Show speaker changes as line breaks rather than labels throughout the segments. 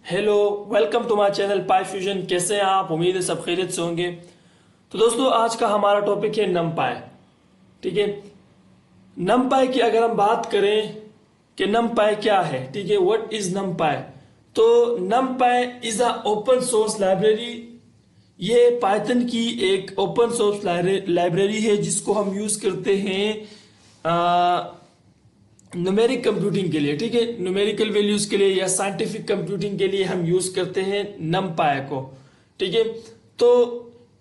Hello, welcome to my channel Pi Fusion. कैसे हैं आप? उम्मीद है सब खैरियत से होंगे। तो दोस्तों, आज का हमारा टॉपिक है नमपाई। ठीक है, नमपाई की अगर हम बात करें कि नमपाई क्या है, ठीक है, व्हाट इज नमपाई। तो NumPy is a open source library. ये पाइथन की एक ओपन सोर्स लाइब्रेरी है जिसको हम यूज करते हैं न्यूमेरिक कंप्यूटिंग के लिए। ठीक है, न्यूमेरिकल वैल्यूज के लिए या साइंटिफिक कंप्यूटिंग के लिए हम यूज करते हैं नमपाई को। ठीक है, तो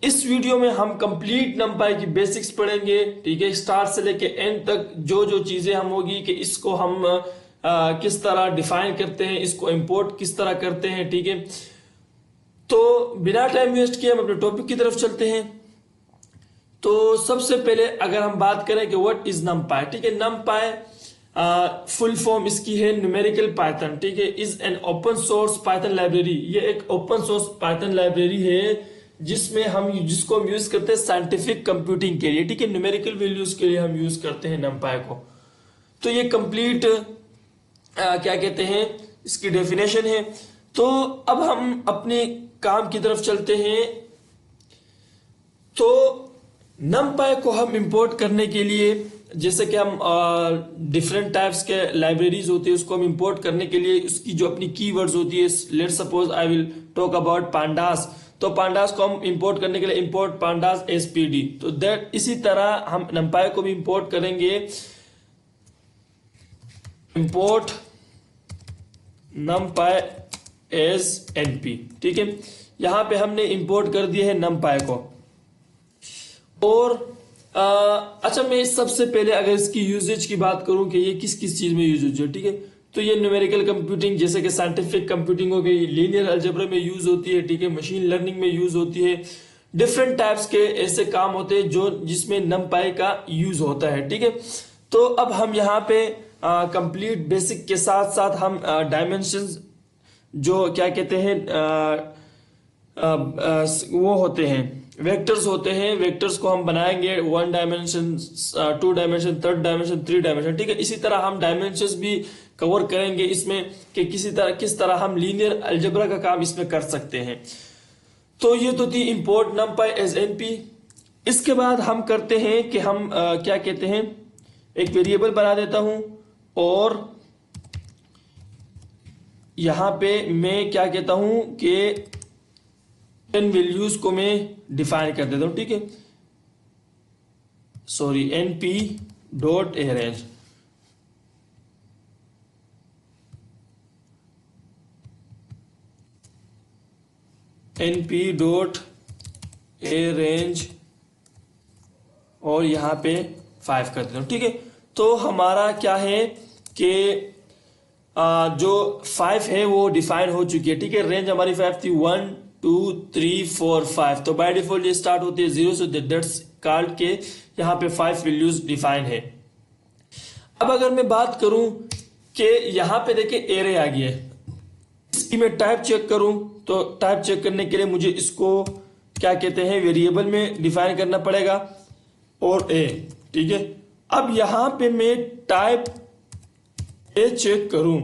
इस वीडियो में हम कंप्लीट नमपाई की बेसिक्स पढ़ेंगे। ठीक है, स्टार्ट से लेके एंड तक जो जो चीजें हम होगी कि इसको हम किस तरह डिफाइन करते हैं, इसको इंपोर्ट किस तरह करते हैं। ठीक है, तो बिना टाइम वेस्ट किए हम अपने टॉपिक की तरफ चलते हैं। तो सबसे पहले अगर हम बात करें कि व्हाट इज नमपाई। ठीक है, नमपाई फुल फॉर्म इसकी है न्यूमेरिकल पाइथन। ठीक है, is an open source Python library. ये एक ओपन सोर्स पाइथन लाइब्रेरी है जिसको हम यूज करते हैं साइंटिफिक कंप्यूटिंग के लिए। ठीक है, न्यूमेरिकल वैल्यूज के लिए हम यूज करते हैं नमपाई को। तो ये कंप्लीट क्या कहते हैं, इसकी डेफिनेशन है। तो अब हम अपने काम की तरफ चलते हैं। तो नमपाई को हम इंपोर्ट करने के लिए, जैसे कि हम डिफरेंट टाइप्स के लाइब्रेरीज होती है उसको हम इंपोर्ट करने के लिए उसकी जो अपनी कीवर्ड्स होती है, let suppose I will talk about pandas. तो पांडास को हम इंपोर्ट करने के लिए इंपोर्ट पांडास एसपीडी। तो दैट इसी तरह हम नमपाई को भी इंपोर्ट करेंगे, इंपोर्ट नमपाई एज एनपी। ठीक है, यहां पे हमने इंपोर्ट कर दिया है नमपाई को। और अच्छा, मैं सबसे पहले अगर इसकी यूजेज की बात करूं कि ये किस किस चीज में यूज होती है। ठीक है, तो ये न्यूमेरिकल कंप्यूटिंग जैसे कि साइंटिफिक कंप्यूटिंग हो गई, लीनियर अलजेब्रा में यूज होती है। ठीक है, मशीन लर्निंग में यूज होती है। डिफरेंट टाइप्स के ऐसे काम होते हैं जो जिसमें नमपाई का यूज होता है। ठीक है, तो अब हम यहाँ पे कंप्लीट बेसिक के साथ साथ हम डायमेंशंस जो क्या कहते हैं वो होते हैं, वेक्टर्स होते हैं, वेक्टर्स को हम बनाएंगे 1 डायमेंशन, 2 डायमेंशन, 3 डायमेंशन, 3 डायमेंशन। ठीक है, इसी तरह हम डायमेंशंस भी कवर करेंगे इसमें कि किस तरह हम लीनियर अलजेब्रा का काम इसमें कर सकते हैं। तो ये तो थी इंपोर्ट नमपाई एज एनपी। इसके बाद हम करते हैं कि हम क्या कहते हैं, एक वेरिएबल बना देता हूं और यहां पे मैं क्या कहता हूं कि इन वैल्यूज को मैं डिफाइन कर देता हूं। ठीक है, sorry, NP dot arrange. NP dot arrange और यहां पे 5 कर देता हूं। ठीक है, तो हमारा क्या है कि जो 5 है वो डिफाइन हो चुकी है। ठीक है, रेंज हमारी 5 थी, 1 2 3 4 5। तो बाय डिफॉल्ट ये स्टार्ट होती है 0 से, दैट्स कॉल्ड के यहाँ पे 5 वैल्यूज डिफाइन है। अब अगर मैं बात करूं कि यहाँ पे देखिए एरे आ गई है, इसकी मैं टाइप चेक करूं तो टाइप चेक करने के लिए मुझे इसको क्या कहते हैं वेरिएबल में डिफाइन करना पड़ेगा और ए। ठीक है, अब यहां पे मैं टाइप ए चेक करूं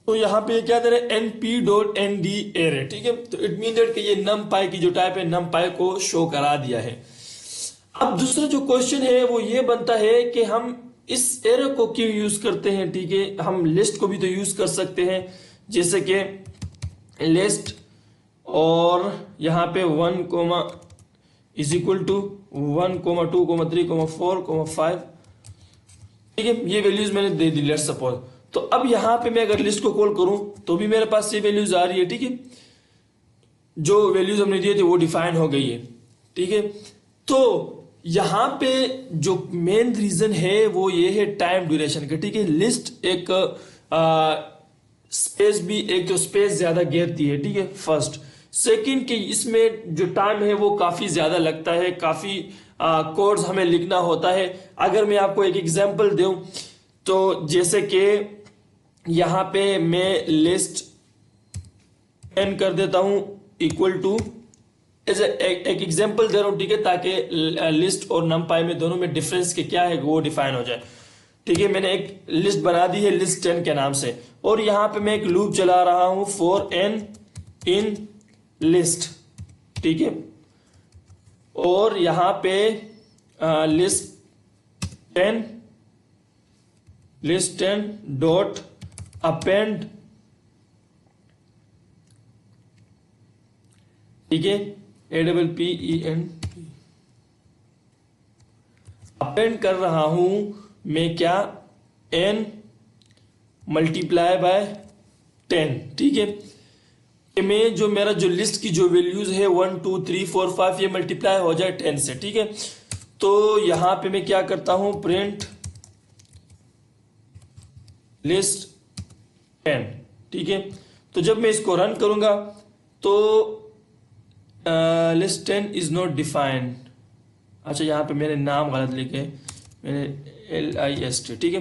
तो यहां पे क्या दे रहा है, NP dot N D array. ठीक है, तो इट मीन दैट कि ये नमपाई की जो टाइप है नमपाई को शो करा दिया है। अब दूसरा जो क्वेश्चन है वो ये बनता है कि हम इस एरे को क्यों यूज करते हैं। ठीक है, हम लिस्ट को भी तो यूज कर सकते हैं, जैसे कि लिस्ट और यहां पे 1 comma is equal to 1 comma 2 comma 3 comma 4 comma 5। ठीक है, ये वैल्यूज मैंने दे दी, लेट्स सपोज। तो अब यहां पे मैं अगर लिस्ट को कॉल करूं तो भी मेरे पास ये वैल्यूज आ रही है। ठीक है, जो वैल्यूज हमने दिए थे वो डिफाइन हो गई है। ठीक है, तो यहां पे जो मेन रीजन है वो ये है टाइम ड्यूरेशन का। ठीक है, लिस्ट एक स्पेस भी एक तो स्पेस ज्यादा घेरती है। ठीक है, फर्स्ट। सेकंड कि इसमें जो टाइम है वो काफी ज्यादा लगता है, काफी कोड्स हमें लिखना होता है। अगर मैं आपको एक एग्जांपल दूं तो जैसे कि यहां पे मैं लिस्ट एन कर देता हूं इक्वल टू, एक एग्जांपल दे रहा हूं। ठीक है, ताकि लिस्ट और नमपाई में दोनों में डिफरेंस के क्या है वो डिफाइन हो जाए। ठीक है, मैंने एक लिस्ट बना दी है लिस्ट 10 के नाम से, और यहां पे मैं एक लूप चला रहा हूं फॉर एन इन लिस्ट, ठीक है, और यहां पे लिस्ट 10 डॉट अपेंड, ठीक है, APPEND, अपेंड कर रहा हूं मैं क्या, n मल्टीप्लाई बाय 10, ठीक है, कि मैं जो मेरा जो लिस्ट की जो वैल्यूज है 1 2 3 4 5 ये मल्टीप्लाई हो जाए 10 से, ठीक है। तो यहां पे मैं क्या करता हूं, प्रिंट लिस्ट 10, ठीक है। तो जब मैं इसको रन करूंगा तो लिस्ट 10 इज नॉट डिफाइंड, अच्छा यहाँ पे मैंने नाम गलत लिखे, मैंने LIST, ठीक है।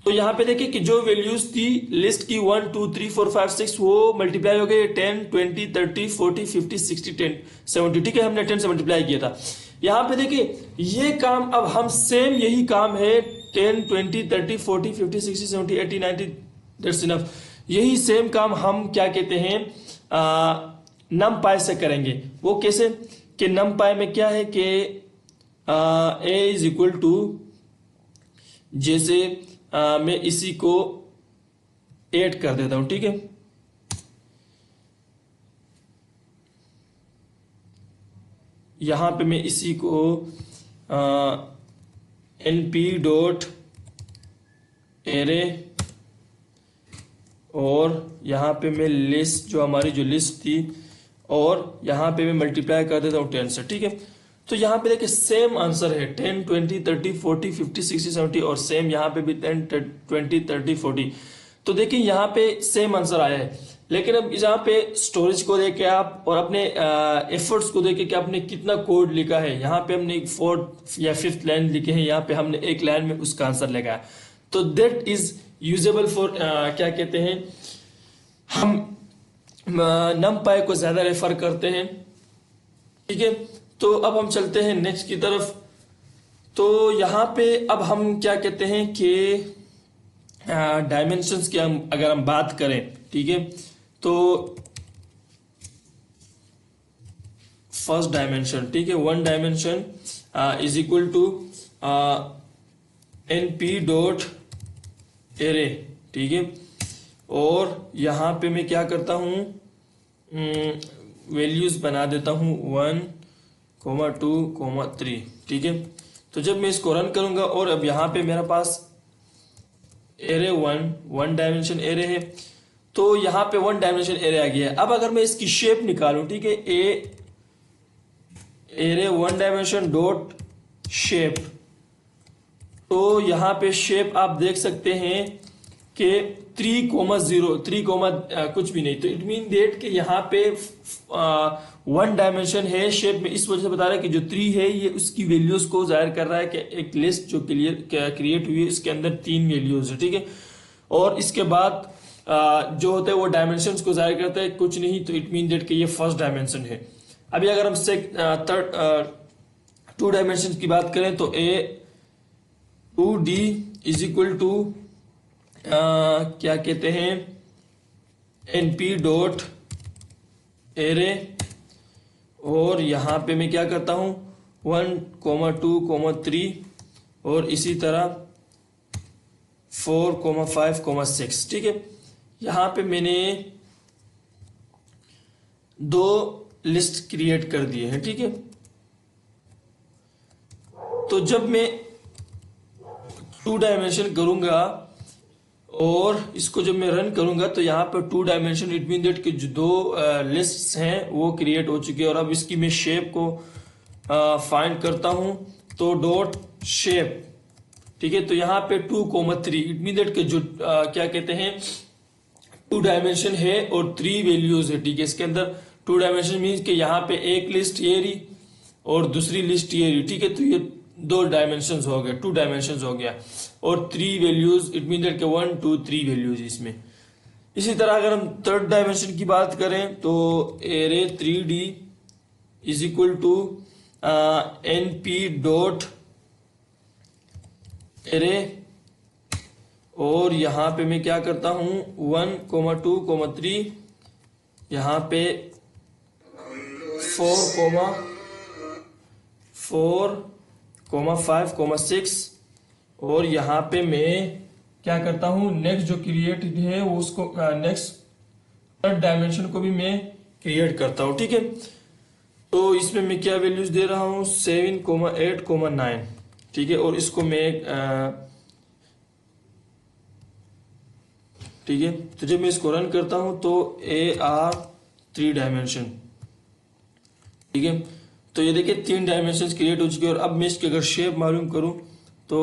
तो यहाँ पे देखिए कि जो वैल्यूज थी लिस्ट की 1 2 3 4 5 6 वो मल्टीप्लाई हो गए 10 20 30 40 50 60 10 70, ठीक है, हमने 10 से मल्टीप्लाई किया था। यहाँ पे देखिए ये काम अब हम सेम यही काम है 10 20 30 40 50 60 70 80 90 दैट्स इनफ, यही सेम काम हम क्या कहते हैं NumPy से करेंगे। वो कैसे कि NumPy में क्या है कि A इज इक्वल टू, जैसे मैं इसी को 8 कर देता हूं, ठीक है, यहां पे मैं इसी को NP डॉट एरे, और यहां पे मैं लिस्ट जो हमारी जो लिस्ट थी, और यहां पे मैं मल्टीप्लाई कर देता हूं 10 से, ठीक है। तो यहां पे देखिए सेम आंसर है 10 20 30 40 50 60 70, और सेम यहां पे भी 10 20 30 40। तो देखिए यहां पे सेम आंसर आया है, लेकिन अब यहाँ पे स्टोरेज को देखे आप और अपने एफर्ट्स को देखे कि आपने कितना कोड लिखा है। यहाँ पे हमने 4th या 5th लाइन लिखे हैं, यहाँ पे हमने एक लाइन में उसका आंसर लगाया। तो दैट इज यूजेबल फॉर क्या कहते हैं, हम NumPy को ज्यादा रेफर करते हैं, ठीक है। तो अब हम चलते हैं नेक्स्ट की तरफ। तो यहाँ पे अब हम क्या कहते हैं कि डायमेंशंस की अगर हम बात करें, ठीक है, तो फर्स्ट डायमेंशन, ठीक है, 1 dimension is equal to NP dot array, ठीक है, और यहां पे मैं क्या करता हूं, वैल्यूज बना देता हूं 1 2 3, ठीक है। तो जब मैं इसको रन करूंगा, और अब यहां पे मेरे पास एरे 1 डायमेंशन एरे है, तो यहां पे 1 डायमेंशन एरे आ गया है। अब अगर मैं इसकी शेप निकालूं, ठीक है, एरे 1 डायमेंशन डॉट शेप, तो यहां पे शेप आप देख सकते हैं कि 3,0 3, कुछ भी नहीं, तो इट मीन डेट कि यहाँ पे 1 डायमेंशन है शेप में, इस वजह से बता रहा है कि जो 3 है ये उसकी वैल्यूज को जाहिर कर रहा है कि एक लिस्ट जो क्रिएट हुई है इसके अंदर 3 वैल्यूज है, ठीक है। और इसके बाद जो होता है वो डायमेंशंस को जाहिर करता है, कुछ नहीं, तो इट मीन डेट कि ये फर्स्ट डायमेंशन है। अभी अगर हम थर्ड 2 डायमेंशन की बात करें, तो A2D इज इक्वल टू क्या कहते हैं, NP डॉट एरे, और यहां पे मैं क्या करता हूं 1 2 3, और इसी तरह 4 5 6, ठीक है। यहां पे मैंने 2 लिस्ट क्रिएट कर दिए हैं, ठीक है। तो जब मैं 2 डायमेंशन करूंगा और इसको जब मैं रन करूंगा, तो यहाँ पर 2 डायमेंशन, इट मीन दैट कि जो 2 लिस्ट्स हैं वो क्रिएट हो चुकी है। और अब इसकी मैं शेप को फाइंड करता हूं, तो डॉट शेप, ठीक है। तो यहाँ पे 2 3, इट मीन दैट कि जो क्या कहते हैं 2 डायमेंशन है और 3 वैल्यूज है, ठीक है। इसके अंदर 2 डायमेंशन मीन्स कि यहाँ पे एक लिस्ट ये रही और दूसरी लिस्ट ये रही, ठीक है। तो ये 2 डायमेंशन हो गया, 2 डायमेंशन हो गया, और 3 वैल्यूज, इट मीन दैट कि 1 2 3 वैल्यूज इसमें। इसी तरह अगर हम थर्ड डायमेंशन की बात करें, तो array 3D is equal to NP dot array, और यहाँ पे मैं क्या करता हूँ 1,2,3, यहाँ पे 4,5,6 और यहाँ पे मैं क्या करता हूँ नेक्स्ट जो क्रिएट है वो उसको नेक्स्ट थर्ड डायमेंशन को भी मैं क्रिएट करता हूँ। ठीक है, तो इसमें मैं क्या वैल्यूज दे रहा हूँ 7,8,9। ठीक है, और इसको मैं ठीक है, तो जब मैं इसको रन करता हूं तो AR 3 डायमेंशन। ठीक है, तो ये देखिए 3 डायमेंशन क्रिएट हो चुके हैं। और अब मैं इसकी अगर शेप मालूम करूं तो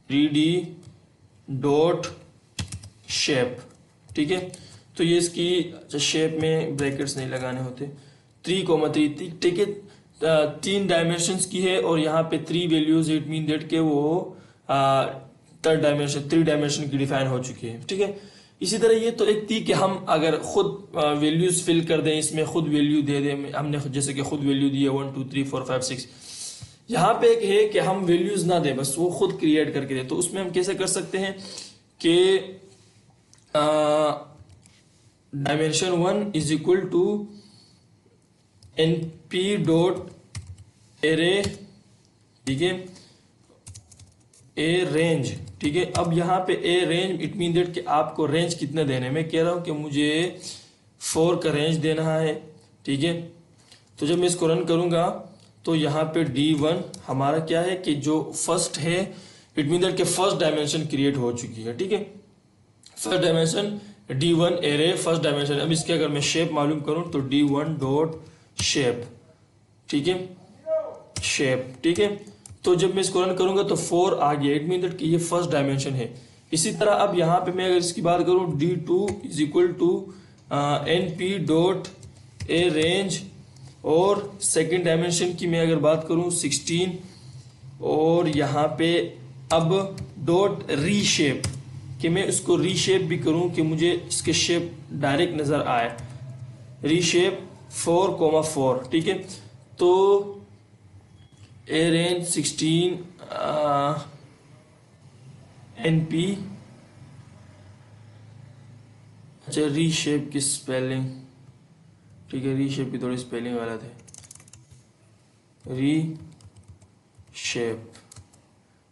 3D डॉट शेप। ठीक है, तो ये इसकी शेप में ब्रैकेट्स नहीं लगाने होते, 3,3। ठीक है, 3 डायमेंशंस की है और यहाँ पे 3 वैल्यूज, इट मीन दैट के वो थर्ड डायमेंशन 3 डायमेंशन की डिफाइन हो चुकी है। ठीक है, इसी तरह ये तो एक थी कि हम अगर खुद वैल्यूज फिल कर दें, इसमें खुद वैल्यू दे दें, हमने जैसे कि खुद वैल्यू दी है 1 2 3 4 5 6। यहाँ पे एक है कि हम वैल्यूज ना दें, बस वो खुद क्रिएट करके दे। तो उसमें हम कैसे कर सकते हैं कि dimension 1 is equal to NP dot array. ठीक है, ए रेंज। ठीक है, अब यहाँ पे a range it mean that कि आपको रेंज कितने देने, मैं कह रहा हूं कि मुझे 4 का रेंज देना है। ठीक है, तो जब मैं इसको रन करूंगा तो यहाँ पे D1 हमारा क्या है कि जो फर्स्ट है, इट मीन दैट कि फर्स्ट डायमेंशन क्रिएट हो चुकी है। ठीक है, first dimension D1 array first dimension. अब इसके अगर मैं शेप मालूम करूं तो D1 डॉट शेप। ठीक है, शेप। ठीक है, तो जब मैं इसको रन करूंगा तो 4 आ गया, इट मीन दैट कि ये फर्स्ट डायमेंशन है। इसी तरह अब यहाँ पे मैं अगर इसकी बात करूं D2 is equal to NP dot a range, और सेकेंड डायमेंशन की मैं अगर बात करूं 16, और यहाँ पे अब डॉट रीशेप, कि मैं इसको रीशेप भी करूं कि मुझे इसके शेप डायरेक्ट नजर आए, रीशेप 4,4। ठीक है, तो ए रेंज 16 NP। अच्छा, रीशेप की स्पेलिंग, ठीक है, रीशेप की थोड़ी स्पेलिंग गलत है, रीशेप।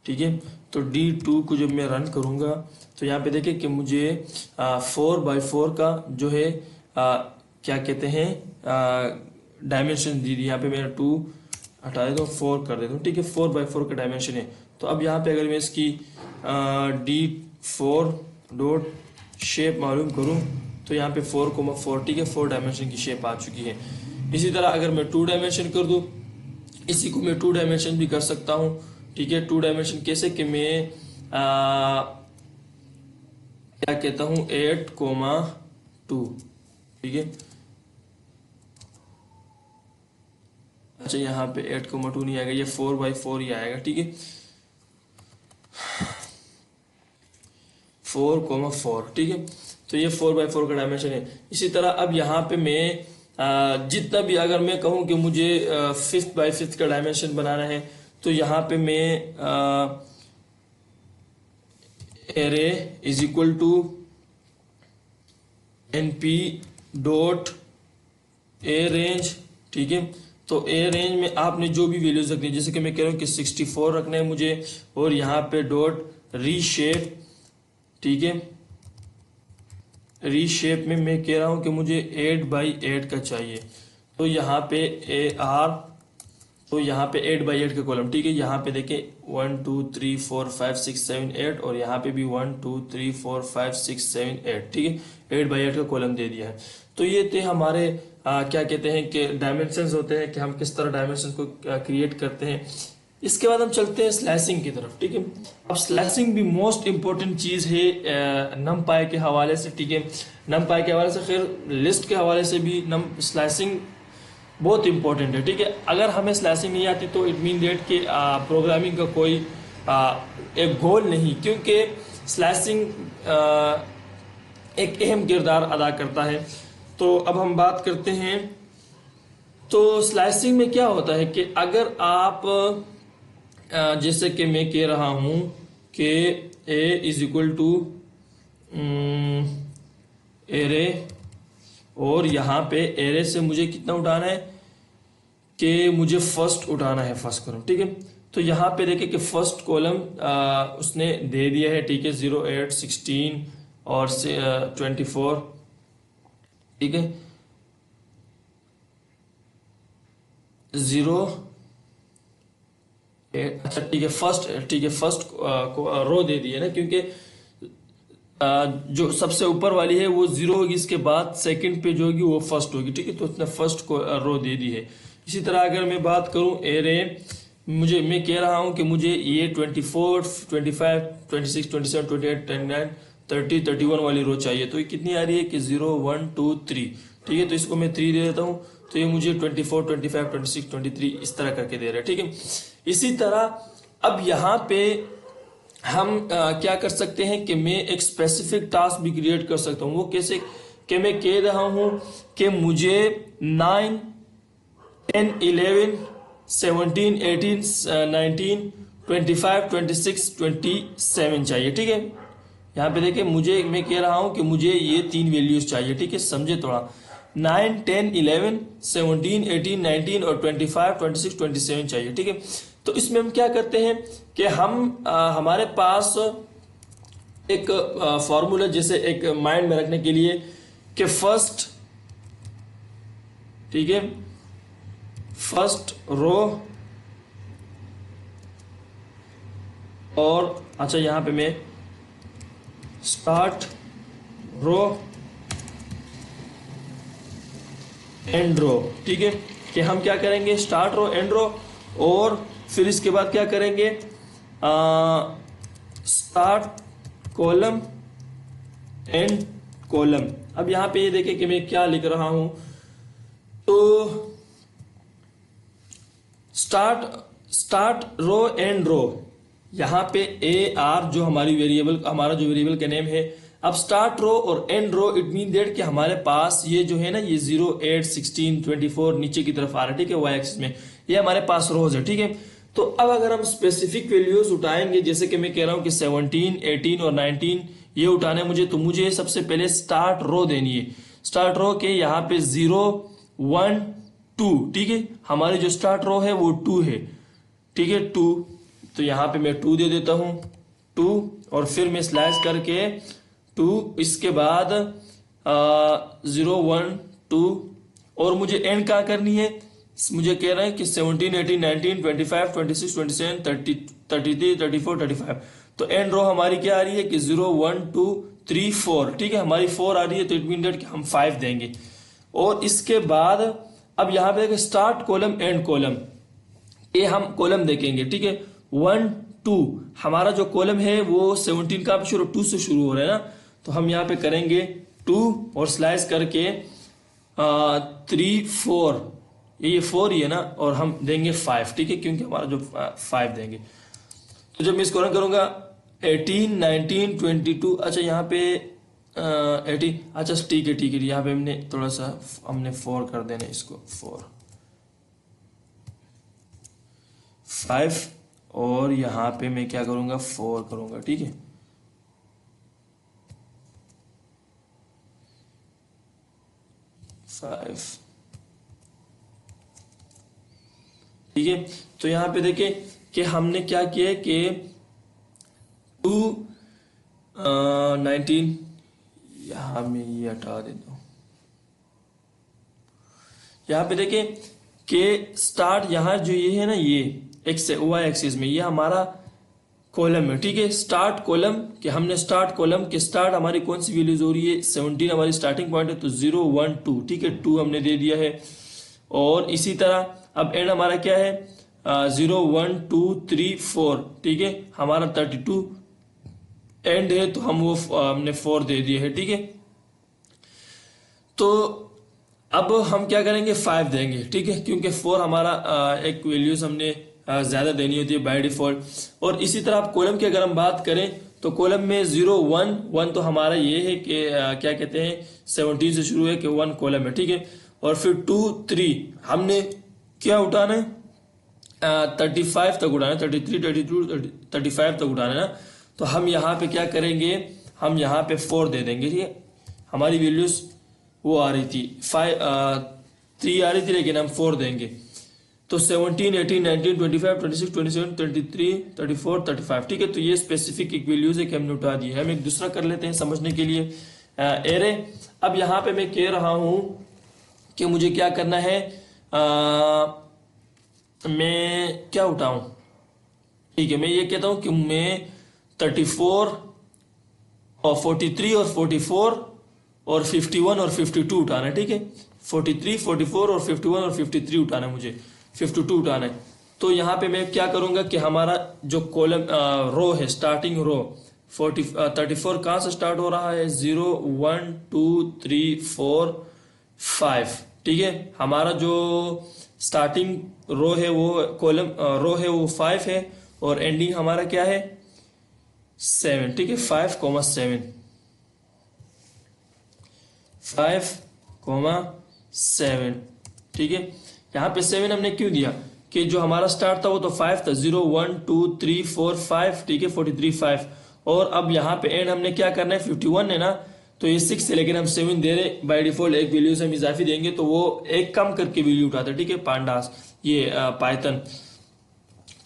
ठीक है, तो D2 को जब मैं रन करूंगा तो यहाँ पे देखिए कि मुझे 4x4 का जो है क्या कहते हैं डायमेंशन दी। यहाँ पे मेरा 2 हटा देता हूँ, 4 कर देता हूँ। ठीक है, 4x4 का डायमेंशन है। तो अब यहाँ पे अगर मैं इसकी D4 डॉट शेप मालूम करूँ तो यहाँ पे 4,4। ठीक है, 4 डायमेंशन की शेप आ चुकी है। इसी तरह अगर मैं 2 डायमेंशन कर दूँ, इसी को मैं 2 डायमेंशन भी कर सकता हूँ। ठीक है, 2 डायमेंशन कैसे कि मैं क्या कहता हूँ 8,2। ठीक है, अच्छा यहाँ पे 8,2 नहीं आएगा, ये 4x4 ही आएगा। ठीक है, 4,4। ठीक है, तो ये 4x4 का डायमेंशन है। इसी तरह अब यहाँ पे मैं जितना भी अगर मैं कहूँ कि मुझे 5x5 का डायमेंशन बनाना है तो यहाँ पे मैं array is equal to NP dot a range. ठीक है, तो ए रेंज में आपने जो भी वैल्यूज रखनी है, जैसे कि मैं कह रहा हूँ कि 64 रखना है मुझे, और यहाँ पे डॉट रीशेप। ठीक है, रीशेप में मैं कह रहा हूँ कि मुझे 8x8 का चाहिए, तो यहाँ पे AR, तो यहाँ पे 8x8 का कॉलम। ठीक है, यहाँ पे देखें 1 2 3 4 5 6 7 8, और यहाँ पे भी 1 2 3 4 5 6 7 8। ठीक है, 8x8 का कॉलम दे दिया है। तो ये थे हमारे क्या कहते हैं कि डायमेंशंस होते हैं कि हम किस तरह डायमेंशंस को क्रिएट करते हैं। इसके बाद हम चलते हैं स्लाइसिंग की तरफ। ठीक है, अब स्लाइसिंग भी मोस्ट इंपॉर्टेंट चीज है नमपाई के हवाले से। ठीक है, नमपाई के हवाले से, खैर लिस्ट के हवाले से भी स्लाइसिंग बहुत इंपॉर्टेंट है। ठीक है, अगर हमें स्लाइसिंग नहीं आती तो इट मीन दैट कि प्रोग्रामिंग का कोई एक गोल नहीं, क्योंकि स्लाइसिंग एक अहम किरदार अदा करता है। तो अब हम बात करते हैं, तो स्लाइसिंग में क्या होता है कि अगर आप जैसे कि मैं कह रहा हूं कि ए इज इक्वल टू एरे, और यहाँ पे एरे से मुझे कितना उठाना है कि मुझे फर्स्ट उठाना है, फर्स्ट कॉलम। ठीक है, तो यहाँ पे देखिए कि फर्स्ट कॉलम उसने दे दिया है। ठीक है, 0, 8, 16 और 24। ठीक है, 0, 8, अच्छा ठीक है, फर्स्ट रो दे दी है ना, क्योंकि जो सबसे ऊपर वाली है वो 0 होगी, इसके बाद सेकंड पे जो होगी वो फर्स्ट होगी। ठीक है, तो उसने फर्स्ट को रो दे दी है। इसी तरह अगर मैं बात करूं एरे, मैं कह रहा हूं कि मुझे ये 24, 25, 26, 27, 28, 29, 30, 31 वाली रो चाहिए। तो ये कितनी आ रही है कि 0, 1, 2, 3। ठीक है, तो इसको मैं 3 दे देता हूं, तो ये मुझे 24, 25, 26, 23 इस तरह करके दे रहा है। ठीक है, इसी तरह अब यहाँ पे हम क्या कर सकते हैं कि मैं एक स्पेसिफिक टास्क भी क्रिएट कर सकता हूं। वो कैसे कि मैं कह रहा हूं कि मुझे 9, 10, 11, 17, 18, 19, 25, 26, 27 चाहिए। ठीक है, यहाँ पे देखिए मैं कह रहा हूं कि मुझे ये 3 वैल्यूज चाहिए। ठीक है, समझे थोड़ा। 9, 10, 11, 17, 18, 19 और 25, 26, 27 चाहिए। ठीक है, तो इसमें हम क्या करते हैं कि हमारे पास एक फॉर्मूला जैसे एक माइंड में रखने के लिए कि फर्स्ट, ठीक है, फर्स्ट रो, और अच्छा यहां पे मैं स्टार्ट रो एंड रो। ठीक है, कि हम क्या करेंगे, स्टार्ट रो, एंड रो, और फिर इसके बाद क्या करेंगे, स्टार्ट कॉलम, एंड कॉलम। अब यहां पे ये देखें कि मैं क्या लिख रहा हूं, तो स्टार्ट रो एंड रो, यहां पे ए आर जो हमारा जो वेरिएबल का नेम है। अब स्टार्ट रो और end row, it mean that कि हमारे पास ये जो है ना, ये 0, 8, 16, 24 नीचे की तरफ आ रहा है। ठीक है, वाई एक्सिस में ये हमारे पास रोज है। ठीक है, तो अब अगर हम स्पेसिफिक वैल्यूज उठाएंगे, जैसे कि मैं कह रहा हूं कि 17, 18 और 19 ये उठाने मुझे, तो मुझे सबसे पहले स्टार्ट रो देनी है। स्टार्ट रो के यहाँ पे 0, 1, 2। ठीक है, हमारी जो स्टार्ट रो है वो 2 है। ठीक है, 2, तो यहाँ पे मैं 2 दे देता हूं, 2, और फिर मैं स्लैश करके 2, इसके बाद 0, 1, 2, और मुझे एंड कहाँ करनी है, मुझे कह रहे हैं कि 17, 18, 19, 25, 26, 27, 30, 33, 34, 35। तो एंड रो हमारी क्या आ रही है कि 0, 1, 2, 3, 4। ठीक है, हमारी 4 आ रही है, तो इट मीन दैट कि हम 5 देंगे। और इसके बाद अब यहाँ पे स्टार्ट कॉलम, एंड कॉलम, ये हम कॉलम देखेंगे। ठीक है, 1, 2, हमारा जो कॉलम है वो 17 का शुरू 2 से शुरू हो रहा है ना, तो हम यहाँ पे करेंगे 2 और स्लाइस करके 3, 4, ये 4 ही है ना, और हम देंगे 5। ठीक है, क्योंकि हमारा जो 5 देंगे। तो जब मैं इसको रन करूंगा 18, 19, 22, अच्छा यहाँ पे 18, अच्छा ठीक है, यहाँ पे हमने थोड़ा सा 4 कर देना इसको, 4, 5, और यहाँ पे मैं क्या करूंगा, 4 करूंगा। ठीक है, 5। ठीक है, तो यहाँ पे देखिए कि हमने क्या किया कि 2, 19, यहां में ये हटा देता हूं। यहाँ पे देखिए कि स्टार्ट, यहाँ जो ये है ना, ये एक्स वाई एक्सिस में ये हमारा कॉलम है। ठीक है, स्टार्ट कॉलम, कि हमने स्टार्ट कॉलम के स्टार्ट हमारी कौन सी वैल्यूज हो रही है, 17 हमारी स्टार्टिंग पॉइंट है, तो 0, 1, 2। ठीक है, 2 हमने दे दिया है। और इसी तरह अब एंड हमारा क्या है, 0, 1, 2, 3, 4। ठीक है, हमारा 32 एंड है, तो हमने 4 दे दिए है। ठीक है, तो अब हम क्या करेंगे, 5 देंगे। ठीक है, क्योंकि 4 हमारा एक वैल्यूज हमने ज्यादा देनी होती है बाय डिफॉल्ट। और इसी तरह आप कॉलम की अगर हम बात करें, तो कॉलम में 0, 1, 1 तो हमारा ये है कि क्या कहते हैं, 17 से शुरू है कि 1 कॉलम है। ठीक है, और फिर 2, 3 हमने क्या उठाना है, 35 तक उठाना है, 33, 32, 35 तक उठाना है ना। तो हम यहाँ पे क्या करेंगे, हम यहाँ पे 4 दे देंगे। ठीक है, हमारी वैल्यूज वो आ रही थी 3 आ रही थी, लेकिन हम 4 देंगे। तो 17, 18, 19, 25, 26, 27, 23, 34, 35। ठीक है, तो ये स्पेसिफिक एक वैल्यूज है कि हमने उठा दी है। हम एक दूसरा कर लेते हैं समझने के लिए, एरे। अब यहाँ पे मैं कह रहा हूं कि मुझे क्या करना है, मैं क्या उठाऊं। ठीक है, मैं ये कहता हूं कि मैं 34 और 43 और 44 और 51 और 52 उठाना है। ठीक है, 43, 44 और 51 और 53 उठाना है, मुझे 52 उठाना है। तो यहाँ पे मैं क्या करूंगा कि हमारा जो कॉलम रो है, स्टार्टिंग रो 34 कहाँ से स्टार्ट हो रहा है, 0, 1, 2, 3, 4, 5। ठीक है, हमारा जो स्टार्टिंग रो है वो कॉलम रो है वो 5 है, और एंडिंग हमारा क्या है 7। ठीक है, 5,7, 5,7। ठीक है, यहाँ पे 7 हमने क्यों दिया कि जो हमारा स्टार्ट था वो तो 5 था, 0, 1, 2, 3, 4, 5। ठीक है, 43, 5। और अब यहाँ पे एंड हमने क्या करना है, 51 है ना, तो ये 6 है, लेकिन हम 7 दे रहे। बाय डिफॉल्ट एक वैल्यू से हम इजाफी देंगे तो वो एक कम करके वैल्यू उठाता है। ठीक है, पांडास ये पाइथन,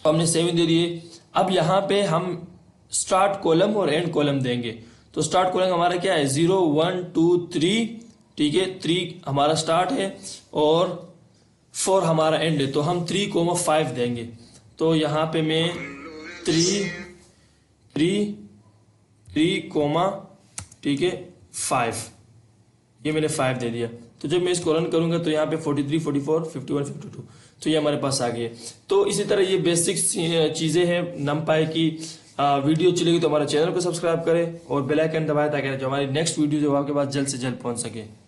तो हमने 7 दे दिए। अब यहाँ पे हम स्टार्ट कॉलम और एंड कॉलम देंगे। तो स्टार्ट कॉलम हमारा क्या है, 0, 1, 2, 3। ठीक है, 3 हमारा स्टार्ट है और 4 हमारा एंड है, तो हम 3,5 देंगे। तो यहाँ पे मैं 3, ठीक है 5, ये मैंने 5 दे दिया। तो जब मैं इसको रन करूंगा तो यहाँ पे 43, 44, 51, 52, तो ये हमारे पास आ गई है। तो इसी तरह ये बेसिक चीजें हैं नमपाई की। वीडियो चलेगी तो हमारे चैनल को सब्सक्राइब करें और बेल आइकन दबाएं ताकि जो हमारी नेक्स्ट वीडियो जो आपके पास जल्द से जल्द पहुंच सके।